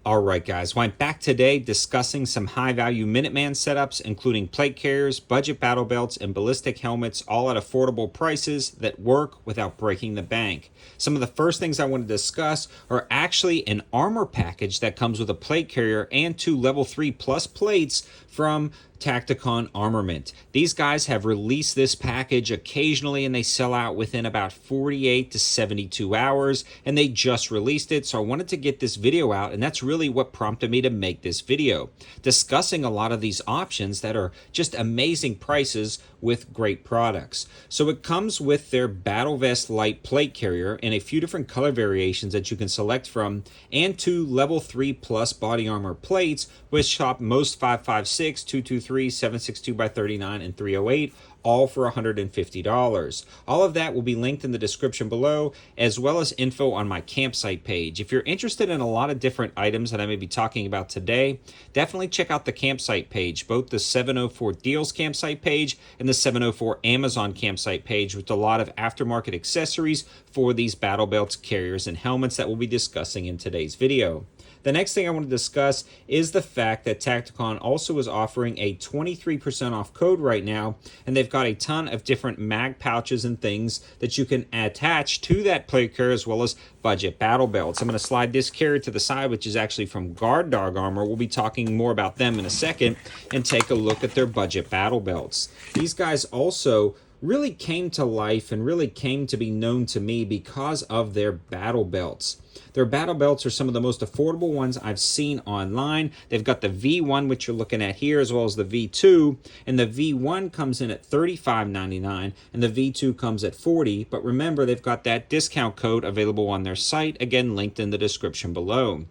Alright guys, well I'm back today discussing some high value Minuteman setups including plate carriers, budget battle belts, and ballistic helmets all at affordable prices that work without breaking the bank. Some of the first things I want to discuss are actually an armor package that comes with a plate carrier and two level 3 plus plates from Tacticon Armament. These guys have released this package occasionally and they sell out within about 48 to 72 hours, and they just released it, so I wanted to get this video out, and that's really what prompted me to make this video, discussing a lot of these options that are just amazing prices with great products. So it comes with their Battle Vest Light plate carrier in a few different color variations that you can select from, and two level 3 plus body armor plates, which shop most 556, 223, 762 by 39, and 308, all for $150. All of that will be linked in the description below, as well as info on my campsite page. If you're interested in a lot of different items that I may be talking about today, definitely check out the campsite page, both the 704 Deals campsite page and the 704 Amazon campsite page, with a lot of aftermarket accessories for these battle belts, carriers, and helmets that we'll be discussing in today's video. The next thing I want to discuss is the fact that Tacticon also is offering a 23% off code right now, and they've got a ton of different mag pouches and things that you can attach to that plate carrier, as well as budget battle belts. I'm going to slide this carrier to the side, which is actually from Guard Dog Armor. We'll be talking more about them in a second, and take a look at their budget battle belts. These guys also really came to life and really came to be known to me because of their battle belts. Their battle belts are some of the most affordable ones I've seen online. They've got the V1, which you're looking at here, as well as the V2. And the V1 comes in at $35.99, and the V2 comes at $40. But remember, they've got that discount code available on their site, again, linked in the description below.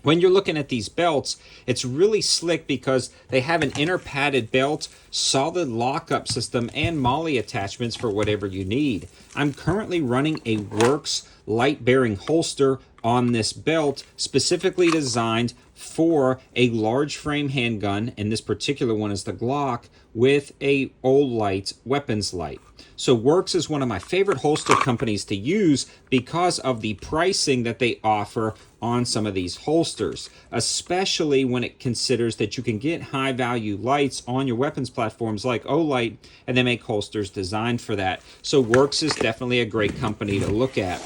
When you're looking at these belts, it's really slick because they have an inner padded belt, solid lockup system, and MOLLE attachments for whatever you need. I'm currently running a Works light bearing holster on this belt, specifically designed for a large frame handgun, and this particular one is the Glock, with a Olight weapons light. So Works is one of my favorite holster companies to use because of the pricing that they offer on some of these holsters, especially when it considers that you can get high value lights on your weapons platforms like Olight, and they make holsters designed for that. So Works is definitely a great company to look at.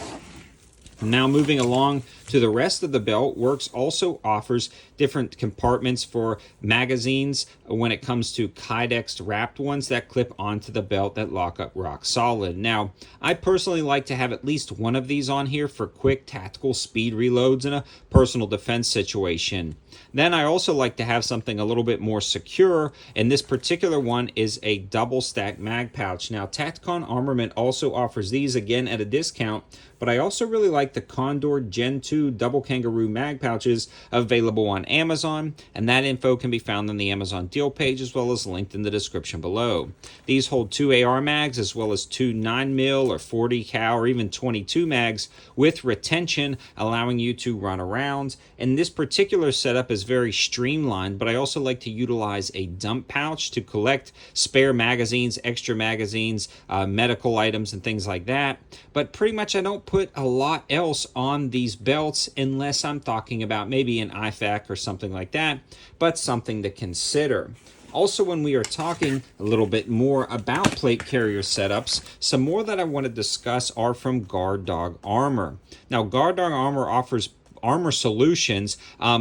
Now moving along to the rest of the belt, Works also offers different compartments for magazines when it comes to Kydex wrapped ones that clip onto the belt that lock up rock solid. Now, I personally like to have at least one of these on here for quick tactical speed reloads in a personal defense situation. Then I also like to have something a little bit more secure, and this particular one is a double stack mag pouch. Now, Tacticon Armament also offers these, again at a discount, but I also really like the Condor Gen 2 double kangaroo mag pouches available on Amazon, and that info can be found on the Amazon deal page, as well as linked in the description below. These hold 2 AR mags, as well as 2 9mm or 40 cal or even 22 mags with retention, allowing you to run around. And this particular setup is very streamlined, but I also like to utilize a dump pouch to collect spare magazines, extra magazines, medical items, and things like that. But pretty much I don't put a lot else on these belts unless I'm talking about maybe an IFAK or something like that, but something to consider. Also, when we are talking a little bit more about plate carrier setups, some more that I want to discuss are from Guard Dog Armor. Now, Guard Dog Armor offers armor solutions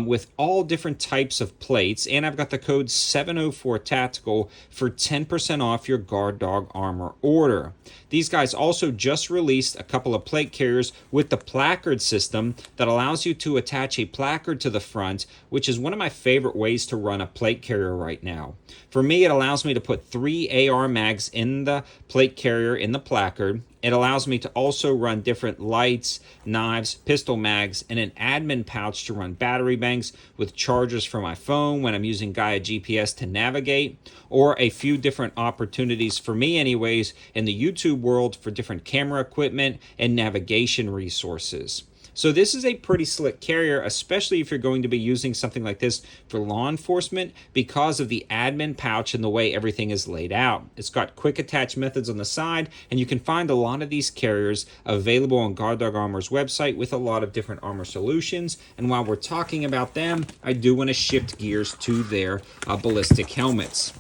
with all different types of plates, and I've got the code 704 Tactical for 10% off your Guard Dog Armor order. These guys also just released a couple of plate carriers with the placard system that allows you to attach a placard to the front, which is one of my favorite ways to run a plate carrier right now. For me, it allows me to put 3 AR mags in the plate carrier in the placard. It allows me to also run different lights, knives, pistol mags, and an admin pouch to run battery banks with chargers for my phone when I'm using Gaia GPS to navigate, or a few different opportunities for me anyways in the YouTube world for different camera equipment and navigation resources. So this is a pretty slick carrier, especially if you're going to be using something like this for law enforcement because of the admin pouch and the way everything is laid out. It's got quick attach methods on the side, and you can find a lot of these carriers available on Guard Dog Armor's website with a lot of different armor solutions. And while we're talking about them, I do want to shift gears to their ballistic helmets.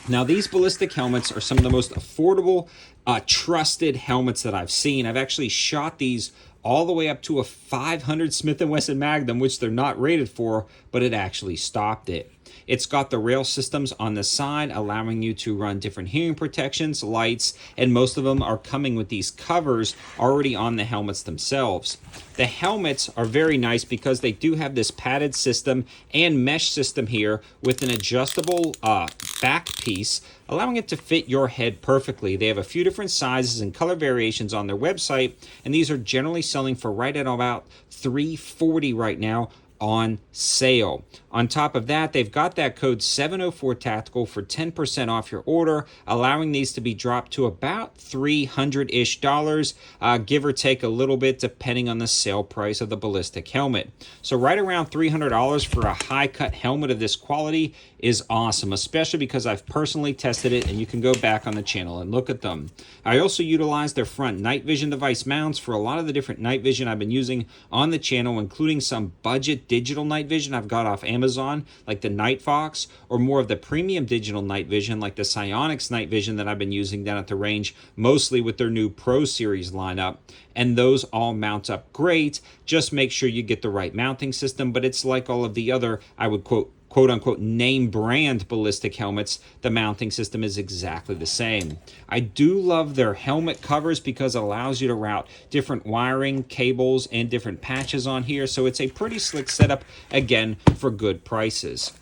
Now, these ballistic helmets are some of the most affordable, trusted helmets that I've seen. I've actually shot these all the way up to a 500 Smith & Wesson Magnum, which they're not rated for, but it actually stopped it. It's got the rail systems on the side, allowing you to run different hearing protections, lights, and most of them are coming with these covers already on the helmets themselves. The helmets are very nice because they do have this padded system and mesh system here with an adjustable back piece, allowing it to fit your head perfectly. They have a few different sizes and color variations on their website, and these are generally selling for right at about $340 right now on sale. On top of that, they've got that code 704 Tactical for 10% off your order, allowing these to be dropped to about $300-ish, give or take a little bit depending on the sale price of the ballistic helmet. So right around $300 for a high-cut helmet of this quality is awesome, especially because I've personally tested it, and you can go back on the channel and look at them. I also utilize their front night vision device mounts for a lot of the different night vision I've been using on the channel, including some budget digital night vision I've got off Amazon, like the Night Fox, or more of the premium digital night vision, like the Psionics night vision that I've been using down at the range, mostly with their new Pro Series lineup. And those all mount up great. Just make sure you get the right mounting system, but it's like all of the other, I would quote unquote name brand ballistic helmets, the mounting system is exactly the same. I do love their helmet covers because it allows you to route different wiring, cables, and different patches on here, so it's a pretty slick setup, again, for good prices.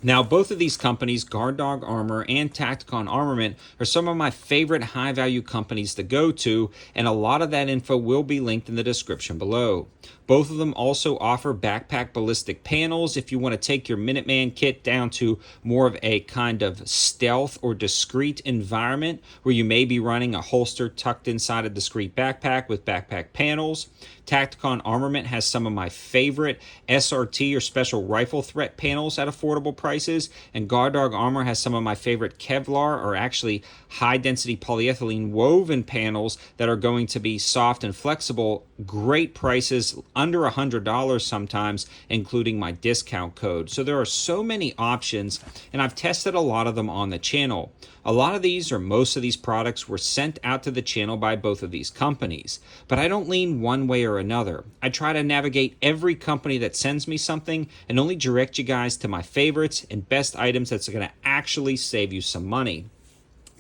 Now, both of these companies, Guard Dog Armor and Tacticon Armament, are some of my favorite high-value companies to go to, and a lot of that info will be linked in the description below. Both of them also offer backpack ballistic panels if you want to take your Minuteman kit down to more of a kind of stealth or discreet environment where you may be running a holster tucked inside a discreet backpack with backpack panels. Tacticon Armament has some of my favorite SRT or special rifle threat panels at affordable prices, and Guard Dog Armor has some of my favorite Kevlar or actually high-density polyethylene woven panels that are going to be soft and flexible, great prices, under $100 sometimes, including my discount code. So there are so many options, and I've tested a lot of them on the channel. A lot of these, or most of these products, were sent out to the channel by both of these companies. But I don't lean one way or another. I try to navigate every company that sends me something and only direct you guys to my favorites and best items that's going to actually save you some money.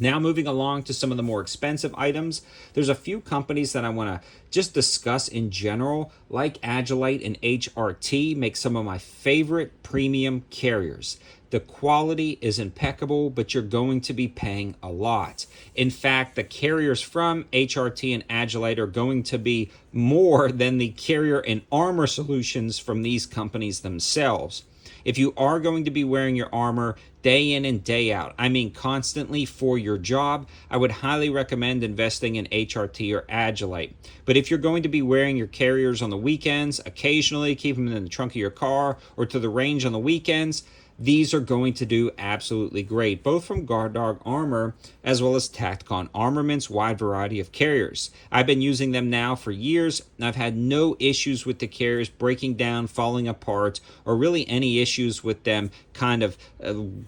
Now moving along to some of the more expensive items, there's a few companies that I want to just discuss in general, like Agilite and HRT make some of my favorite premium carriers. The quality is impeccable, but you're going to be paying a lot. In fact, the carriers from HRT and Agilite are going to be more than the carrier and armor solutions from these companies themselves. If you are going to be wearing your armor day in and day out, I mean constantly for your job, I would highly recommend investing in HRT or Agilite. But if you're going to be wearing your carriers on the weekends, occasionally keep them in the trunk of your car or to the range on the weekends, these are going to do absolutely great, both from Guard Dog Armor as well as Tacticon Armament's wide variety of carriers. I've been using them now for years, and I've had no issues with the carriers breaking down, falling apart, or really any issues with them kind of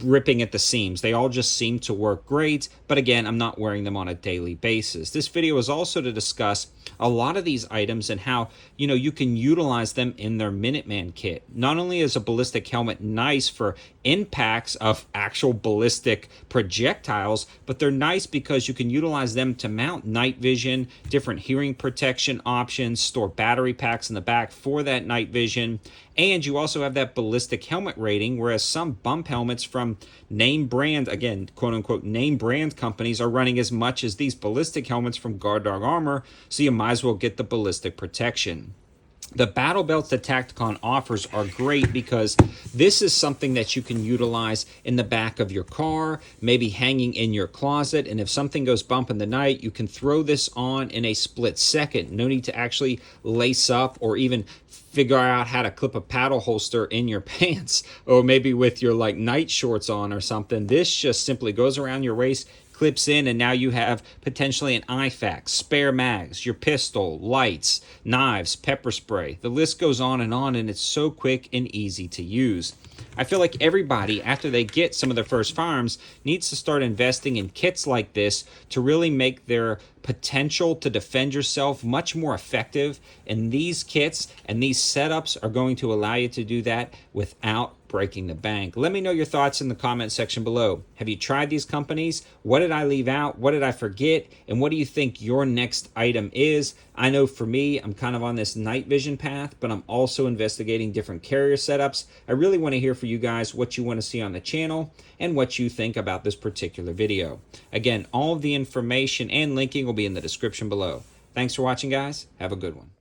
ripping at the seams. They all just seem to work great, but again, I'm not wearing them on a daily basis. This video is also to discuss a lot of these items and how, you can utilize them in their Minuteman kit. Not only is a ballistic helmet nice for impacts of actual ballistic projectiles, but they're nice because you can utilize them to mount night vision, different hearing protection options, store battery packs in the back for that night vision, and you also have that ballistic helmet rating, whereas some bump helmets from name brand, again, quote unquote, name brand companies are running as much as these ballistic helmets from Guard Dog Armor, so you might as well get the ballistic protection. The battle belts that Tacticon offers are great because this is something that you can utilize in the back of your car, maybe hanging in your closet, and if something goes bump in the night, you can throw this on in a split second. No need to actually lace up or even figure out how to clip a paddle holster in your pants, or maybe with your like night shorts on or something. This just simply goes around your waist, clips in, and now you have potentially an IFAK, spare mags, your pistol, lights, knives, pepper spray. The list goes on, and it's so quick and easy to use. I feel like everybody, after they get some of their first firearms, needs to start investing in kits like this to really make their potential to defend yourself much more effective. And these kits and these setups are going to allow you to do that without breaking the bank. Let me know your thoughts in the comment section below. Have you tried these companies? What did I leave out? What did I forget? And what do you think your next item is? I know for me, I'm kind of on this night vision path, but I'm also investigating different carrier setups. I really want to hear from you guys what you want to see on the channel and what you think about this particular video. Again, all of the information and linking will be in the description below. Thanks for watching, guys. Have a good one.